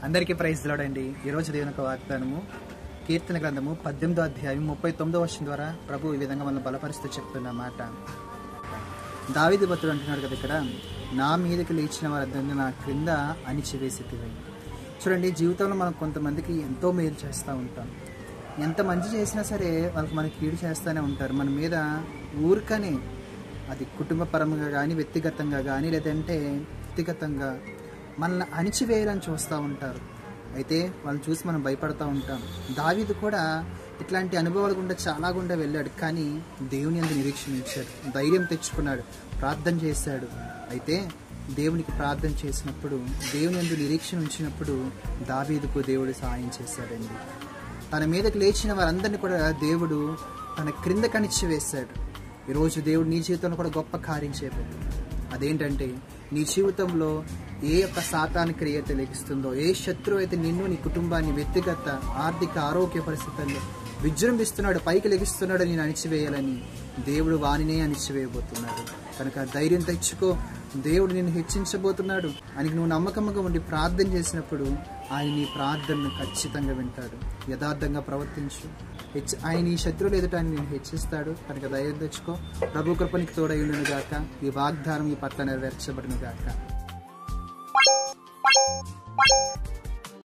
అందరికీ praise lord. ఈరోజు దేవుని యొక్క వాగ్దానము కీర్తన గ్రంథము 18వ అధ్యాయం 39వ వచనం ద్వారా ప్రభు ఈ విధంగా మనల్ని బలపరుస్తూ చెప్తున్న మాట. దావీదు భక్తుడు అంటున్నాడు కదా ఇక్కడ, నా మీదకి లేచిన వారందరినీ నా క్రింద అణిచివేసితివి. చూడండి, జీవితంలో మనం కొంతమందికి ఎంతో మేలు చేస్తూ ఉంటాం. ఎంత మంచి చేసినా సరే వాళ్ళకి మనకి కీడు చేస్తూనే ఉంటారు. మన మీద ఊరికనే, అది కుటుంబపరంగా కానీ వ్యక్తిగతంగా కానీ లేదంటే వ్యక్తిగతంగా మనల్ని అణిచివేయాలని చూస్తూ ఉంటారు. అయితే వాళ్ళని చూసి మనం భయపడుతూ ఉంటాం. దావీదు కూడా ఇట్లాంటి అనుభవాల గుండా చాలా గుండా వెళ్ళాడు, కానీ దేవుని యందు నిరీక్షణ ఇచ్చాడు, ధైర్యం తెచ్చుకున్నాడు, ప్రార్థన చేశాడు. అయితే దేవునికి ప్రార్థన చేసినప్పుడు, దేవుని యందు నిరీక్షణ ఉంచినప్పుడు దావీదుకు దేవుడు సహాయం చేశాడండి. తన మీదకి లేచిన వారందరినీ కూడా దేవుడు తన క్రింద కణిచి వేశాడు. ఈరోజు దేవుడు నీ జీవితంలో కూడా గొప్ప కార్యం చేయబోతున్నాడు. అదేంటంటే, నీ జీవితంలో ఏ యొక్క సాతాను క్రియ అయితే లెగిస్తుందో, ఏ శత్రువు అయితే నిన్ను, నీ కుటుంబాన్ని వ్యక్తిగత ఆర్థిక ఆరోగ్య పరిస్థితుల్లో విజృంభిస్తున్నాడు, పైకి లెగిస్తున్నాడు నేను అణిచివేయాలని, దేవుడు వానినే అణిచివేయబోతున్నాడు. కనుక ధైర్యం తెచ్చుకో, దేవుడు నిన్ను హెచ్చించబోతున్నాడు అని నువ్వు నమ్మకంగా ఉండి ప్రార్థన చేసినప్పుడు ఆయన నీ ప్రార్థనను ఖచ్చితంగా వింటాడు. యథార్థంగా ప్రవర్తించు, ఆయన ఈ శత్రువులు ఎదుట ఆయన నేను హెచ్చిస్తాడు. కనుక ధైర్యం తెచ్చుకో. ప్రభు కృపనికి తోడయుండును గాక. ఈ వాగ్దానం ఈ పట్ల నెరవేర్చబడును గాక.